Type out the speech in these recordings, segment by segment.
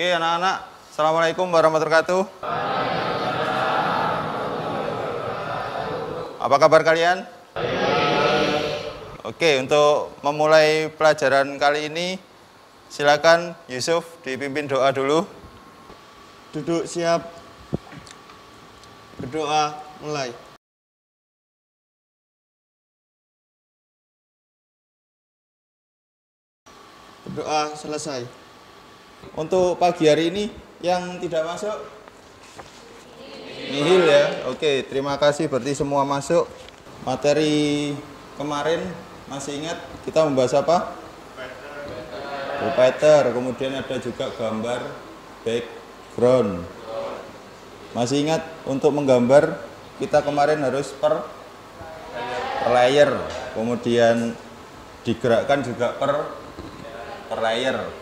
Oke anak-anak, Assalamualaikum warahmatullahi wabarakatuh. Apa kabar kalian? Oke, untuk memulai pelajaran kali ini, silakan Yusuf dipimpin doa dulu. Duduk siap. Berdoa mulai. Berdoa selesai. Untuk pagi hari ini yang tidak masuk nihil ya. Oke, terima kasih berarti semua masuk. Materi kemarin masih ingat kita membahas apa? Repeater, kemudian ada juga gambar background. Masih ingat untuk menggambar kita kemarin harus per layer, kemudian digerakkan juga per layer.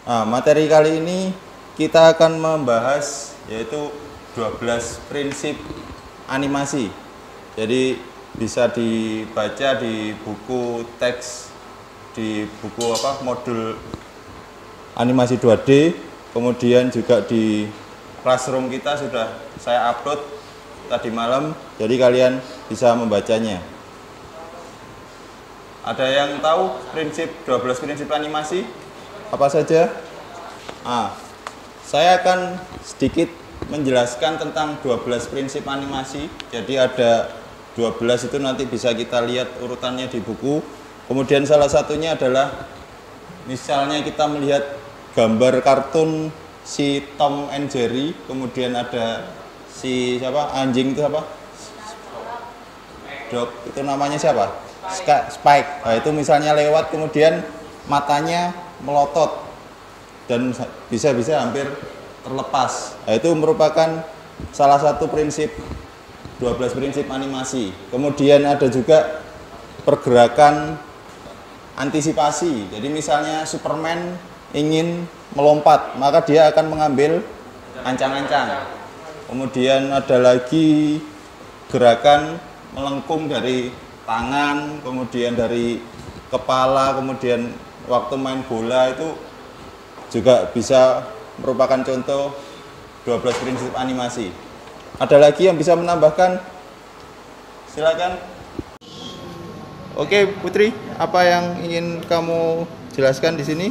Nah, materi kali ini kita akan membahas yaitu 12 prinsip animasi. Jadi bisa dibaca di buku teks, di buku modul animasi 2D, kemudian juga di classroom kita sudah saya upload tadi malam, jadi kalian bisa membacanya. Ada yang tahu 12 prinsip animasi? Apa saja? Saya akan sedikit menjelaskan tentang 12 prinsip animasi. Jadi ada 12 itu nanti bisa kita lihat urutannya di buku. Kemudian salah satunya adalah misalnya kita melihat gambar kartun si Tom and Jerry, kemudian ada si siapa? Anjing itu apa? Dog itu namanya siapa? Spike. Nah, itu misalnya lewat kemudian matanya melotot dan bisa hampir terlepas. Nah, itu merupakan salah satu prinsip 12 prinsip animasi. Kemudian ada juga pergerakan antisipasi. Jadi misalnya Superman ingin melompat, maka dia akan mengambil ancang-ancang. Kemudian ada lagi gerakan melengkung dari tangan, kemudian dari kepala, kemudian waktu main bola itu juga bisa merupakan contoh 12 prinsip animasi. Ada lagi yang bisa menambahkan? Silakan. Oke, Putri, apa yang ingin kamu jelaskan di sini?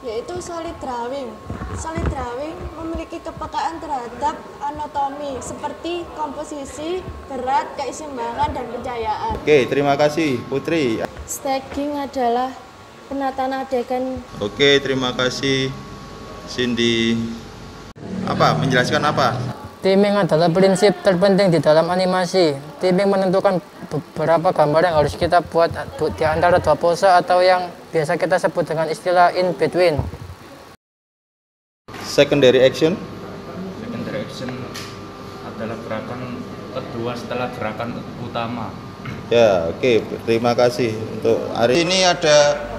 Yaitu solid drawing. Solid drawing memiliki kepekaan terhadap anatomi seperti komposisi, berat, keseimbangan, dan pencahayaan. Oke, terima kasih Putri. Staging adalah penataan adegan. Oke, terima kasih Cindy. Apa? Menjelaskan apa? Timing adalah prinsip terpenting di dalam animasi. Timing menentukan beberapa gambar yang harus kita buat di antara dua pose atau yang biasa kita sebut dengan istilah in between. Secondary action. Secondary action adalah gerakan kedua setelah gerakan utama. Ya, oke. Terima kasih untuk hari ini. Ada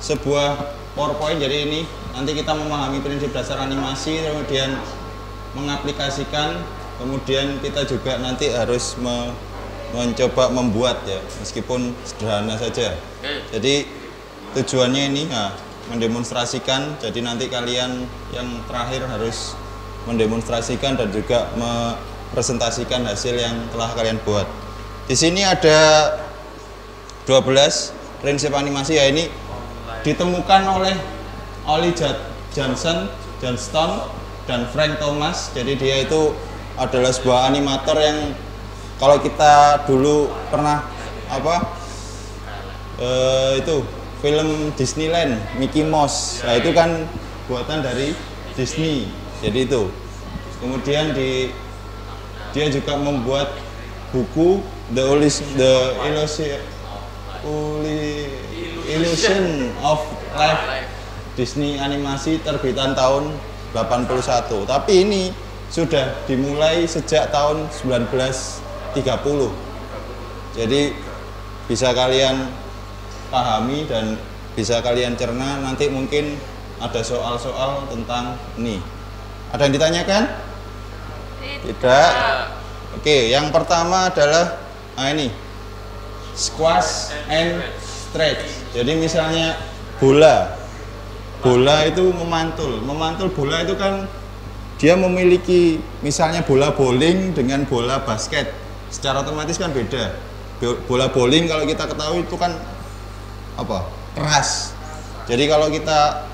sebuah PowerPoint, jadi ini nanti kita memahami prinsip dasar animasi, kemudian mengaplikasikan, kemudian kita juga nanti harus mencoba membuat ya, meskipun sederhana saja. Jadi tujuannya ini mendemonstrasikan, jadi nanti kalian yang terakhir harus mendemonstrasikan dan juga mepresentasikan hasil yang telah kalian buat. Di sini ada 12 prinsip animasi ya, ini ditemukan oleh Ollie Johnston dan Frank Thomas. Jadi dia itu adalah sebuah animator yang kalau kita dulu pernah itu film Disneyland Mickey Mouse, nah itu kan buatan dari Disney. Jadi itu kemudian dia juga membuat buku The Illusion of Life Disney animasi terbitan tahun 81. Tapi ini sudah dimulai sejak tahun 1930. Jadi bisa kalian pahami dan bisa kalian cerna. Nanti mungkin ada soal-soal tentang ini. Ada yang ditanyakan? Tidak. Oke, yang pertama adalah ini squash and stretch. Jadi misalnya bola itu memantul bola itu kan dia memiliki, misalnya bola bowling dengan bola basket, secara otomatis kan beda. Bola bowling kalau kita ketahui itu kan apa, keras. Jadi kalau kita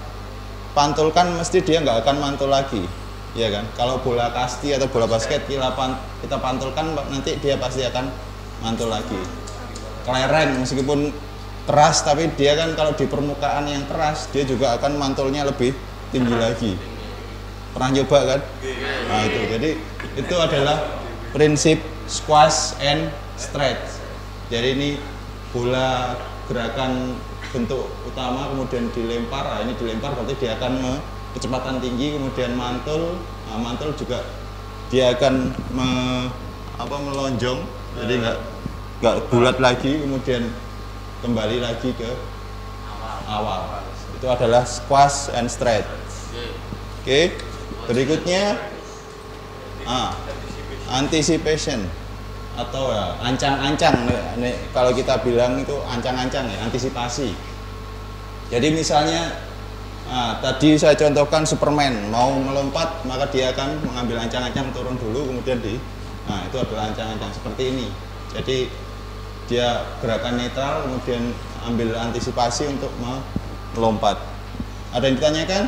pantulkan mesti dia nggak akan mantul lagi, ya kan? Kalau bola kasti atau bola basket kita pantulkan nanti dia pasti akan mantul lagi. Kelereng meskipun keras tapi dia kan kalau di permukaan yang keras dia juga akan mantulnya lebih tinggi lagi. Pernah nyoba kan? Nah itu, jadi itu adalah prinsip squash and stretch. Jadi ini bola gerakan bentuk utama kemudian dilempar. Nah, ini dilempar berarti dia akan kecepatan tinggi kemudian mantul. Nah, mantul juga dia akan melonjong. Jadi nggak bulat lagi kemudian kembali lagi ke awal. Itu adalah squash and stretch. Oke. Berikutnya anticipation atau ya, ancang-ancang. Kalau kita bilang itu ancang-ancang ya, antisipasi. Jadi misalnya tadi saya contohkan Superman mau melompat, maka dia akan mengambil ancang-ancang turun dulu kemudian itu adalah ancang-ancang seperti ini. Jadi dia gerakan netral kemudian ambil antisipasi untuk melompat. Ada yang ditanyakan?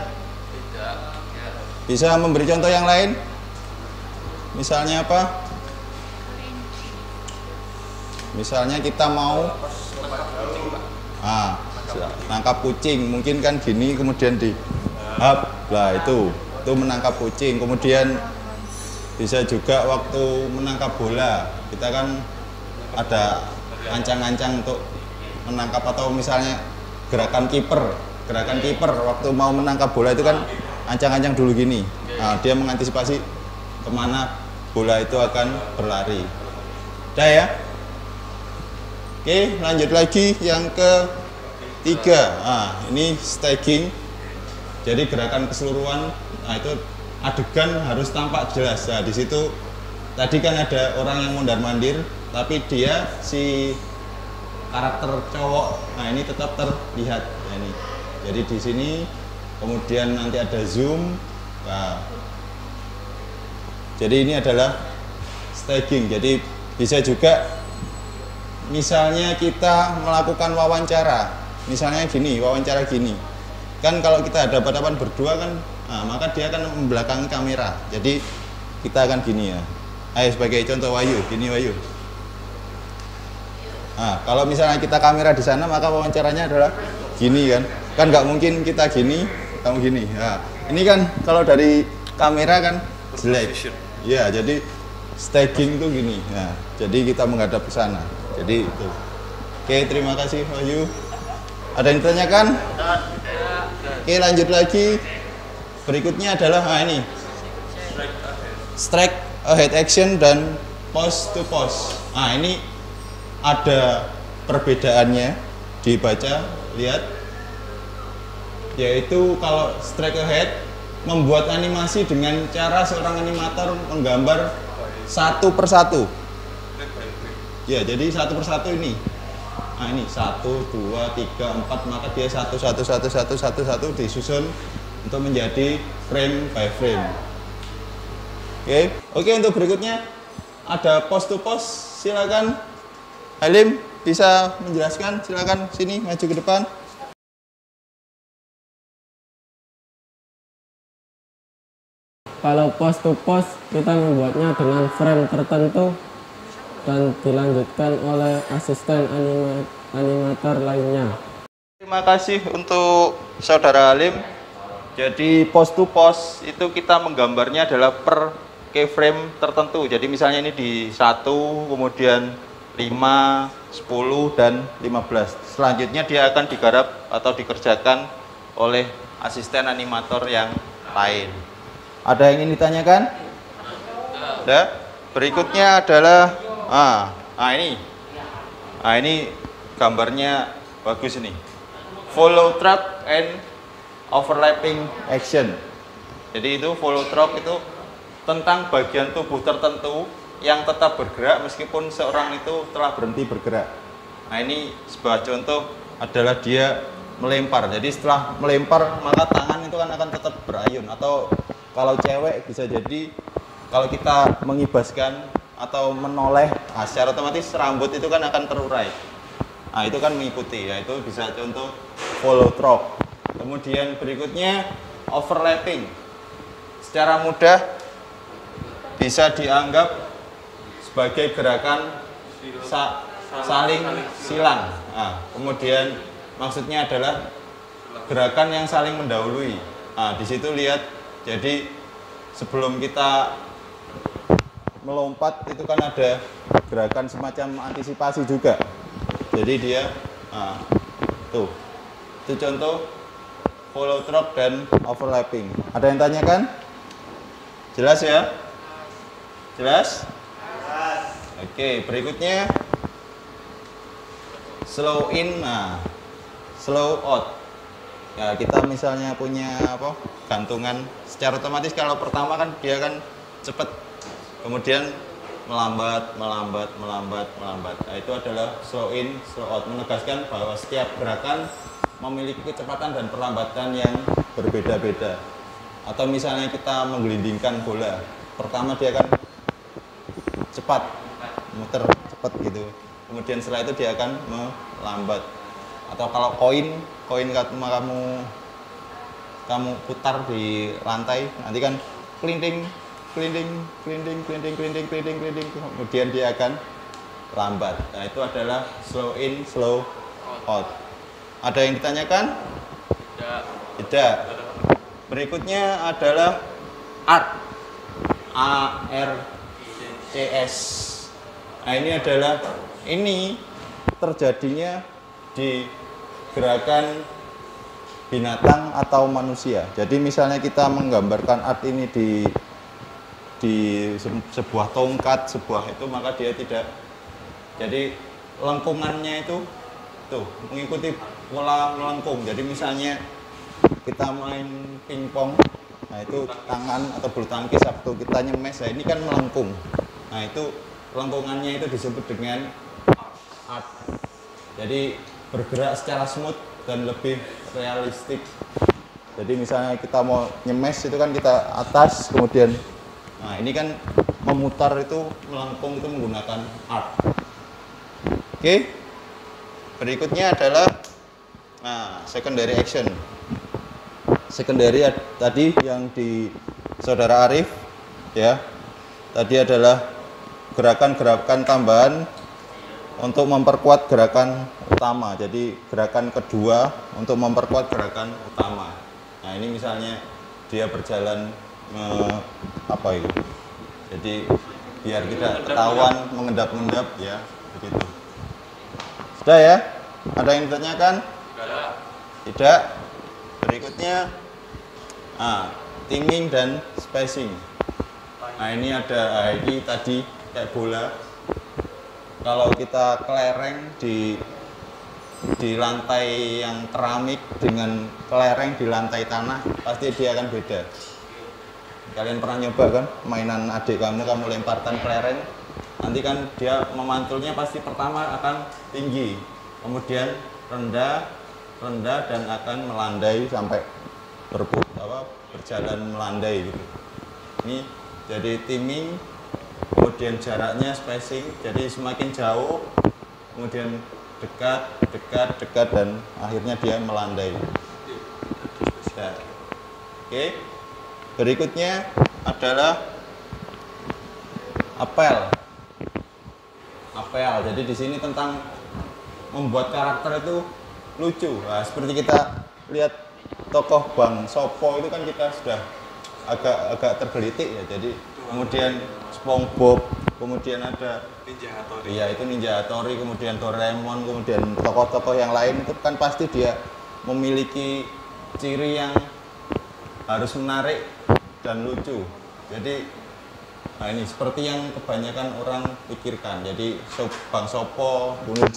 Bisa memberi contoh yang lain? Misalnya apa? Misalnya kita mau nangkap kucing, mungkin kan gini kemudian itu menangkap kucing. Kemudian bisa juga waktu menangkap bola, kita kan ada ancang-ancang untuk menangkap, atau misalnya gerakan kiper waktu mau menangkap bola itu kan ancang-ancang dulu gini. Nah, dia mengantisipasi kemana bola itu akan berlari. Udah ya? Oke, lanjut lagi yang ketiga. Ini staging. Jadi gerakan keseluruhan. Nah, itu adegan harus tampak jelas. Nah, di situ tadi kan ada orang yang mondar-mandir, tapi dia si karakter cowok. Nah, ini tetap terlihat. Nah, ini. Jadi di sini kemudian nanti ada zoom. Nah, jadi ini adalah staging. Jadi bisa juga misalnya kita melakukan wawancara, misalnya gini, wawancara gini. Kan kalau kita hadapan berdua kan, maka dia akan membelakangi kamera. Jadi kita akan gini ya. Ayo sebagai contoh Wahyu, gini Wahyu. Kalau misalnya kita kamera di sana, maka wawancaranya adalah gini kan. Kan nggak mungkin kita gini, kamu gini. Nah, ini kan kalau dari kamera kan jelek. Ya, jadi staging itu gini. Nah, jadi kita menghadap ke sana. Jadi itu. Oke, terima kasih Wahyu. Ada yang ditanyakan? Oke, lanjut lagi. Berikutnya adalah ini. Strike ahead action dan pose to pose. Ini ada perbedaannya, dibaca, lihat. Yaitu kalau strike ahead membuat animasi dengan cara seorang animator menggambar satu persatu. Ya, jadi satu persatu ini. Ini 1, 2, 3, 4, maka dia satu disusun untuk menjadi frame by frame. Oke, untuk berikutnya ada pose to pose. Silakan Halim bisa menjelaskan. Silakan sini maju ke depan. Kalau pose to pose kita membuatnya dengan frame tertentu dan dilanjutkan oleh asisten animator lainnya. Terima kasih untuk saudara Halim. Jadi pose to pose itu kita menggambarnya adalah per keyframe tertentu. Jadi misalnya ini di 1, kemudian 5, 10, dan 15. Selanjutnya dia akan digarap atau dikerjakan oleh asisten animator yang lain. Ada yang ingin ditanyakan? Ada. Berikutnya adalah ini gambarnya bagus ini. Follow track and overlapping action. Jadi itu follow track itu tentang bagian tubuh tertentu yang tetap bergerak meskipun seorang itu telah berhenti bergerak. Nah, ini sebuah contoh adalah dia melempar. Jadi setelah melempar maka tangan itu kan akan tetap berayun, atau kalau cewek bisa jadi kalau kita mengibaskan atau menoleh, nah secara otomatis rambut itu kan akan terurai. Nah itu kan mengikuti, ya itu bisa contoh follow throw. Kemudian berikutnya overlapping. Secara mudah bisa dianggap sebagai gerakan saling silang. Nah, kemudian maksudnya adalah gerakan yang saling mendahului. Nah, di situ lihat, jadi sebelum kita melompat itu kan ada gerakan semacam antisipasi juga. Jadi dia, nah, tuh, itu contoh follow throw dan overlapping. Ada yang tanyakan? Jelas ya? Jelas? Oke, berikutnya slow in, nah, slow out. Ya, kita misalnya punya apa? Gantungan, secara otomatis kalau pertama kan dia kan cepat, kemudian melambat. Nah, itu adalah slow in, slow out, menegaskan bahwa setiap gerakan memiliki kecepatan dan perlambatan yang berbeda-beda. Atau misalnya kita menggelindingkan bola, pertama dia kan cepat, muter cepat gitu. Kemudian setelah itu dia akan melambat. Atau kalau koin kamu putar di lantai, nanti kan kelinting, kemudian dia akan lambat. Nah, itu adalah slow in, slow out. Ada yang ditanyakan? Tidak. Berikutnya adalah arc. ARCS. Nah, ini terjadinya di gerakan binatang atau manusia. Jadi misalnya kita menggambarkan art ini di sebuah tongkat, sebuah itu, maka dia tidak, jadi lengkungannya itu tuh mengikuti pola melengkung. Jadi misalnya kita main pingpong, nah itu tangan atau bulu tangkis waktu kita nyemes, nah ini kan melengkung. Nah itu lengkungannya itu disebut dengan art. Jadi bergerak secara smooth dan lebih realistik. Jadi misalnya kita mau nyemes itu kan kita atas, kemudian nah ini kan memutar itu melengkung itu menggunakan art. Oke. Berikutnya adalah secondary action. Secondary tadi yang di Saudara Arif ya. Tadi adalah gerakan-gerakan tambahan untuk memperkuat gerakan utama. Jadi gerakan kedua untuk memperkuat gerakan utama. Nah, ini misalnya dia berjalan apa itu? Jadi biar tidak ketahuan mengendap-endap ya, begitu. Sudah ya? Ada yang ditanyakan? Tidak. Berikutnya timing dan spacing. Nah, ini ini tadi kayak bola. Kalau kita kelereng di lantai yang keramik dengan kelereng di lantai tanah, pasti dia akan beda. Kalian pernah nyoba kan mainan adik kamu lemparkan kelereng, nanti kan dia memantulnya pasti pertama akan tinggi, kemudian rendah dan akan melandai sampai berjalan melandai gitu. Ini jadi timing, kemudian jaraknya spacing, jadi semakin jauh, kemudian dekat dan akhirnya dia melandai. Nah, oke. Berikutnya adalah apel. Jadi di sini tentang membuat karakter itu lucu. Nah, seperti kita lihat tokoh Bang Sopo itu kan kita sudah agak tergelitik ya. Jadi kemudian SpongeBob, kemudian ada Ninja Hattori. Iya, itu Ninja Hattori, kemudian Doraemon, kemudian tokoh-tokoh yang lain itu kan pasti dia memiliki ciri yang harus menarik dan lucu. Jadi nah ini seperti yang kebanyakan orang pikirkan. Jadi Bang Sopo, kemudian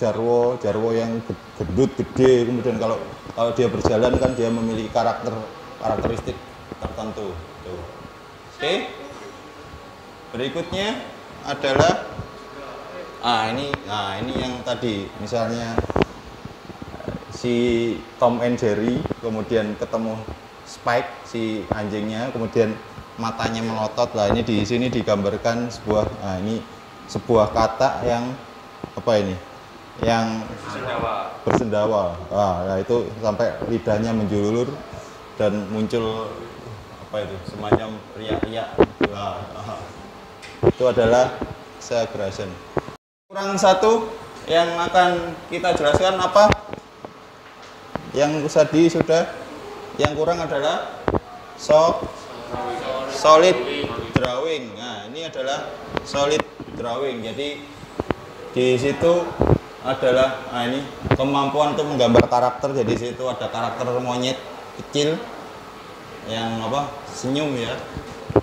Jarwo yang gendut gede, kemudian kalau dia berjalan kan dia memiliki karakteristik tertentu. Tuh. Oke. Berikutnya adalah ini yang tadi misalnya si Tom and Jerry, kemudian ketemu Spike si anjingnya, kemudian matanya melotot. Lah ini di sini digambarkan sebuah, nah ini sebuah kata yang apa ini? Yang bersendawa. Nah itu sampai lidahnya menjulur dan muncul apa itu? Semacam riak-riak. Itu adalah exaggeration. Kurang satu yang akan kita jelaskan apa? Yang tadi sudah, yang kurang adalah solid drawing. Nah, ini adalah solid drawing. Jadi di situ adalah, nah ini kemampuan untuk menggambar karakter. Jadi di situ ada karakter monyet kecil yang apa? Senyum ya.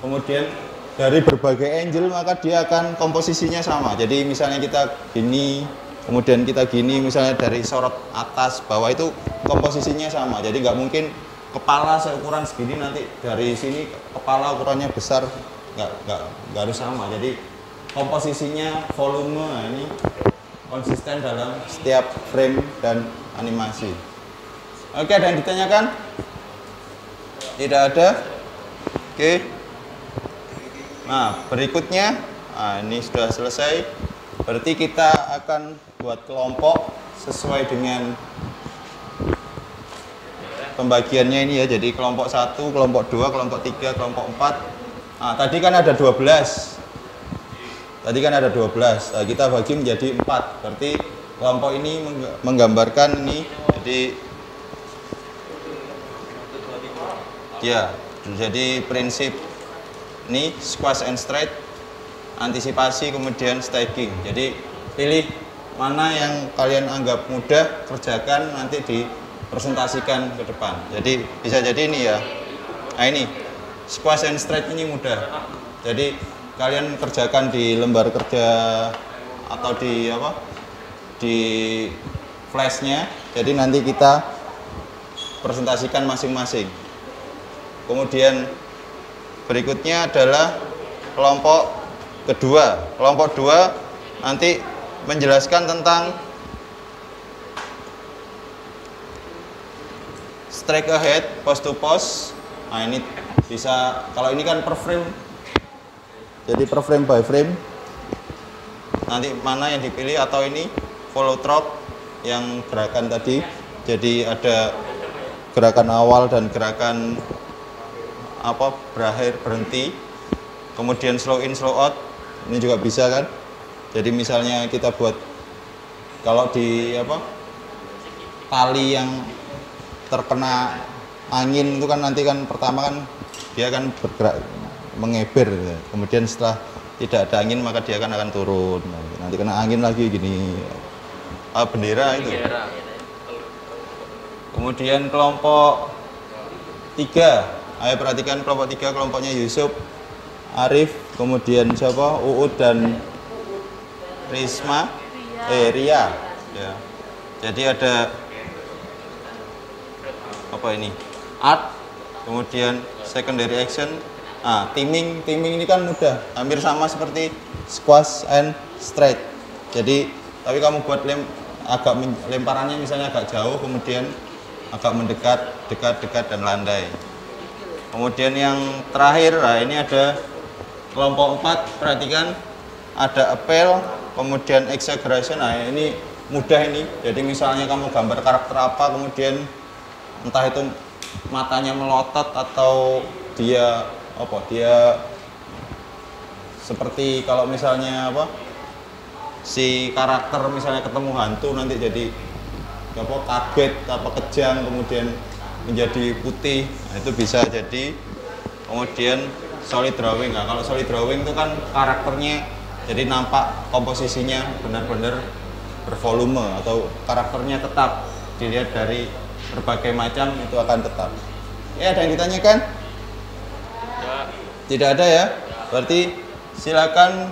Kemudian dari berbagai angle maka dia akan komposisinya sama. Jadi misalnya kita gini, kemudian kita gini, misalnya dari sorot atas bawah itu komposisinya sama. Jadi nggak mungkin kepala seukuran segini nanti dari sini kepala ukurannya besar, nggak harus sama. Jadi komposisinya, volume, nah ini konsisten dalam setiap frame dan animasi. Oke, ada yang ditanyakan? Tidak ada? Oke. Nah, berikutnya, nah ini sudah selesai. Berarti kita akan buat kelompok sesuai dengan pembagiannya ini ya. Jadi kelompok 1, kelompok 2, kelompok 3, kelompok 4. Nah, tadi kan ada 12. Nah, kita bagi menjadi 4. Berarti kelompok ini menggambarkan ini. Jadi ya, jadi prinsip ini squash and straight, antisipasi, kemudian staging. Jadi pilih mana yang kalian anggap mudah, kerjakan, nanti dipresentasikan ke depan. Jadi bisa jadi ini ya. Nah ini squash and straight ini mudah. Jadi kalian kerjakan di lembar kerja atau di apa? Di flashnya. Jadi nanti kita presentasikan masing-masing. Kemudian berikutnya adalah kelompok kedua. Kelompok 2 nanti menjelaskan tentang strike ahead, post to post. Nah ini bisa, kalau ini kan per frame, jadi per frame by frame. Nanti mana yang dipilih, atau ini follow through yang gerakan tadi. Jadi ada gerakan awal dan gerakan apa berakhir, berhenti, kemudian slow in slow out, ini juga bisa kan. Jadi misalnya kita buat, kalau di apa tali yang terkena angin itu kan nanti kan pertama kan dia kan bergerak mengeber, kemudian setelah tidak ada angin maka dia akan turun, nanti kena angin lagi gini, bendera itu. Kemudian kelompok 3, ayo perhatikan kelompok 3, kelompoknya Yusuf, Arif, kemudian siapa? Uud dan Risma, Ria. Ya. Jadi ada apa ini? Art, kemudian secondary action. Nah, teaming ini kan mudah, hampir sama seperti squash and straight. Jadi, tapi kamu buat agak lemparannya misalnya agak jauh, kemudian agak mendekat, dekat dan landai. Kemudian yang terakhir, nah ini ada kelompok 4, perhatikan ada appeal, kemudian exaggeration. Nah ini mudah ini, jadi misalnya kamu gambar karakter apa, kemudian entah itu matanya melotot atau dia apa, dia seperti kalau misalnya apa, si karakter misalnya ketemu hantu nanti jadi apa, kaget, apa kejang, kemudian menjadi putih. Nah, itu bisa jadi. Kemudian solid drawing. Nah, kalau solid drawing itu kan karakternya jadi nampak komposisinya benar-benar bervolume, atau karakternya tetap dilihat dari berbagai macam itu akan tetap. Ya, ada yang ditanyakan? Ya. Tidak ada ya? Berarti silakan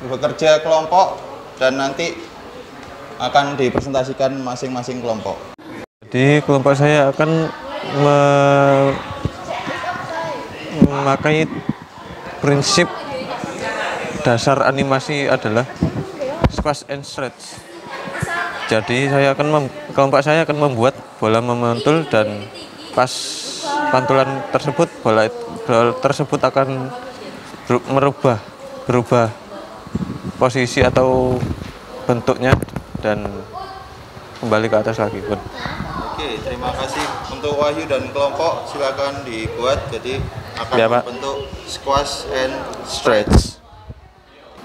bekerja kelompok dan nanti akan dipresentasikan masing-masing kelompok. Jadi kelompok saya akan memakai prinsip dasar animasi adalah squash and stretch. Jadi kelompok saya akan membuat bola memantul, dan pas pantulan tersebut bola tersebut akan berubah posisi atau bentuknya dan kembali ke atas lagi, Bun. Oke, terima kasih untuk Wahyu dan kelompok, silakan dibuat. Jadi akan Ya, Pak. membentuk squash and stretch.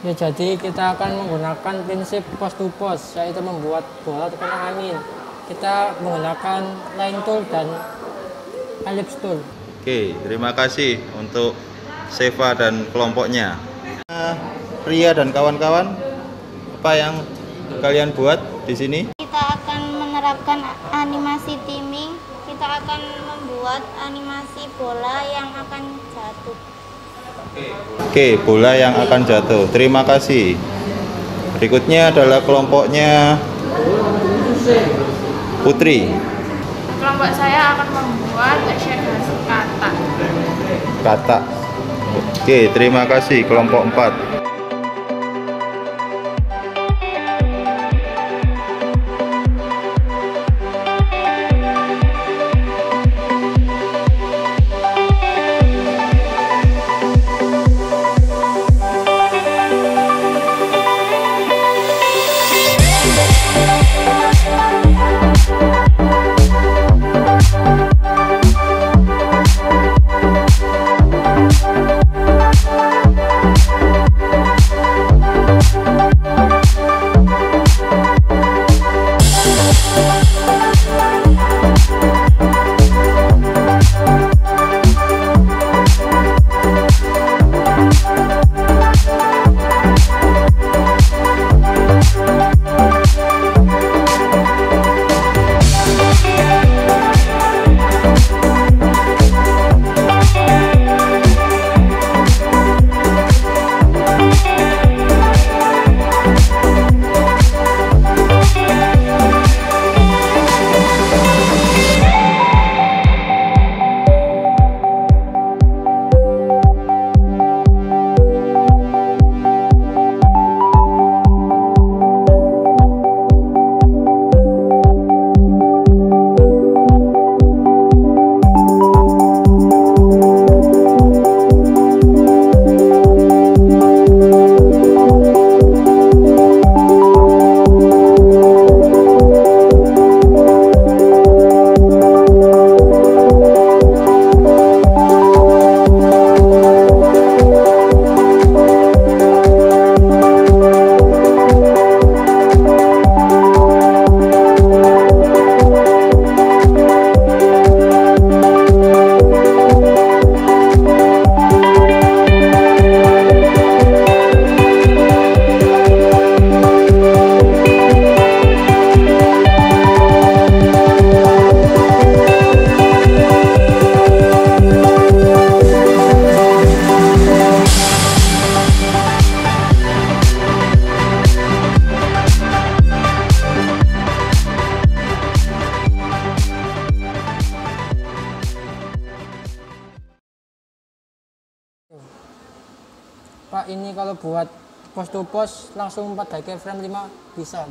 Ya, jadi kita akan menggunakan prinsip post to post, yaitu membuat bola terkena angin. Kita menggunakan line tool dan ellipse tool. Oke, terima kasih untuk Seva dan kelompoknya. Ria dan kawan-kawan, apa yang kalian buat di sini? Kita akan menerapkan animasi timing. Kita akan membuat animasi bola yang akan jatuh. Oke, bola yang akan jatuh. Terima kasih. Berikutnya adalah kelompoknya Putri. Kelompok saya akan membuat action kata. Kata. Oke, terima kasih kelompok 4. Pak, ini kalau buat post to post langsung pakai frame 5 bisa.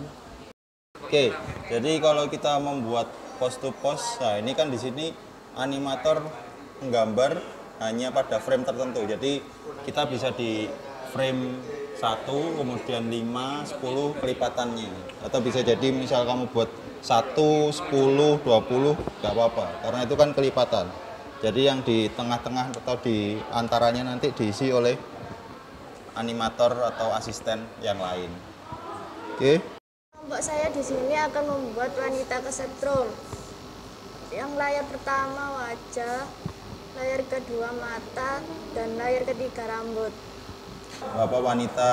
Oke, jadi kalau kita membuat post to post, nah ini kan di sini animator menggambar hanya pada frame tertentu. Jadi kita bisa di frame 1, kemudian 5, 10 kelipatannya. Atau bisa jadi misal kamu buat 1, 10, 20, nggak apa-apa. Karena itu kan kelipatan. Jadi yang di tengah-tengah atau di antaranya nanti diisi oleh animator atau asisten yang lain. Oke. Kelompok saya di sini akan membuat wanita kesetrum. Yang layar pertama wajah, layar kedua mata, dan layar ketiga rambut. Bapak wanita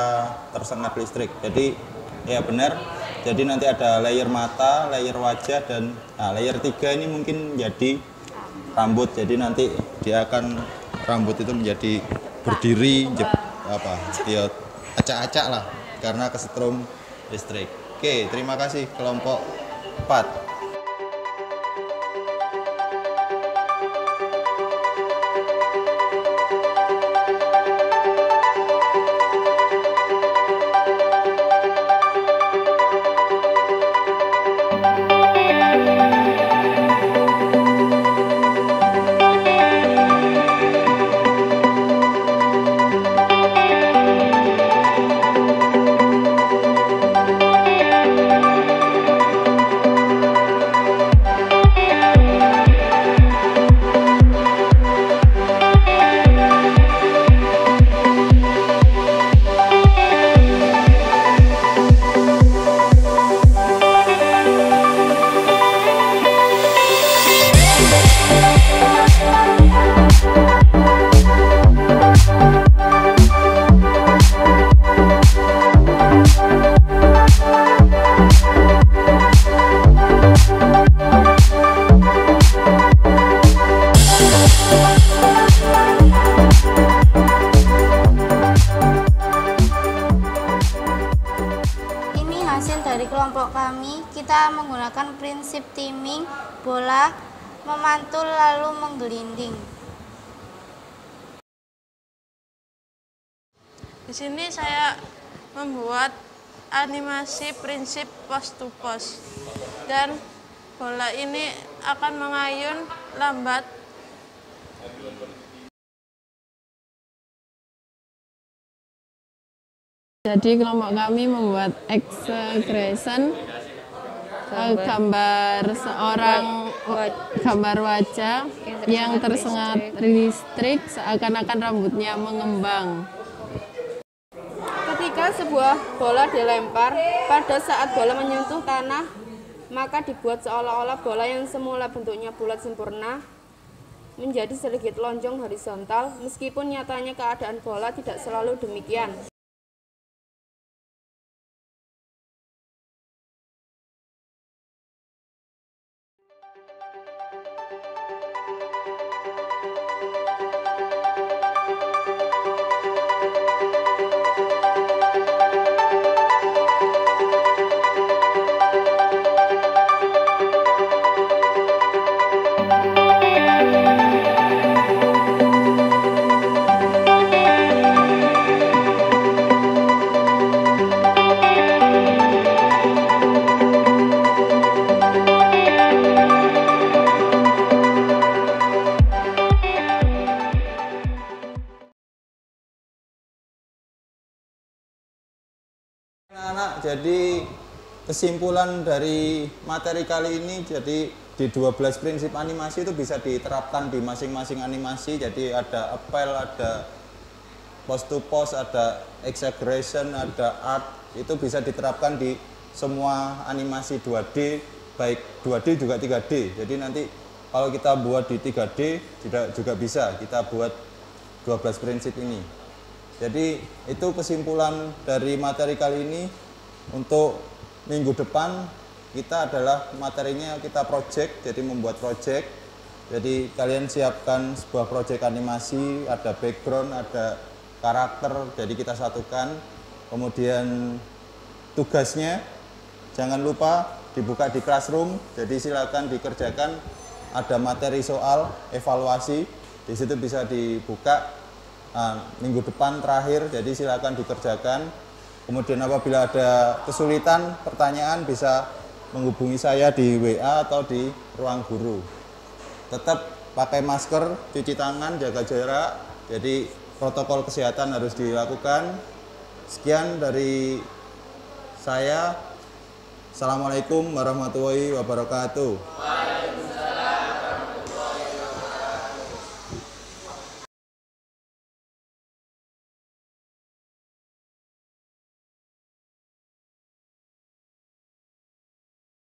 tersengat listrik. Jadi ya benar. Jadi nanti ada layer mata, layer wajah, dan layer 3 ini mungkin jadi rambut. Jadi nanti dia akan rambut itu menjadi berdiri, dia acak-acak lah karena kesetrum listrik. Oke, terima kasih kelompok 4. dari kelompok kami, kita menggunakan prinsip timing, bola, memantul lalu menggelinding. Di sini saya membuat animasi prinsip post to post, dan bola ini akan mengayun lambat. Jadi kelompok kami membuat exaggeration, gambar seorang, gambar wajah yang tersengat listrik seakan-akan rambutnya mengembang. Ketika sebuah bola dilempar, pada saat bola menyentuh tanah, maka dibuat seolah-olah bola yang semula bentuknya bulat sempurna menjadi sedikit lonjong horizontal, meskipun nyatanya keadaan bola tidak selalu demikian. Anak-anak, jadi kesimpulan dari materi kali ini, jadi di 12 prinsip animasi itu bisa diterapkan di masing-masing animasi. Jadi ada appel, ada post to post, ada exaggeration, ada art, itu bisa diterapkan di semua animasi 2D, baik 2D juga 3D. Jadi nanti kalau kita buat di 3D juga bisa kita buat 12 prinsip ini. Jadi itu kesimpulan dari materi kali ini. Untuk minggu depan kita adalah materinya kita project, jadi membuat project. Jadi kalian siapkan sebuah project animasi, ada background, ada karakter, jadi kita satukan. Kemudian tugasnya jangan lupa dibuka di Classroom, jadi silakan dikerjakan. Ada materi soal evaluasi, di situ bisa dibuka. Minggu depan terakhir, jadi silakan dikerjakan. Kemudian apabila ada kesulitan, pertanyaan, bisa menghubungi saya di WA atau di ruang guru. Tetap pakai masker, cuci tangan, jaga jarak, jadi protokol kesehatan harus dilakukan. Sekian dari saya. Assalamualaikum warahmatullahi wabarakatuh.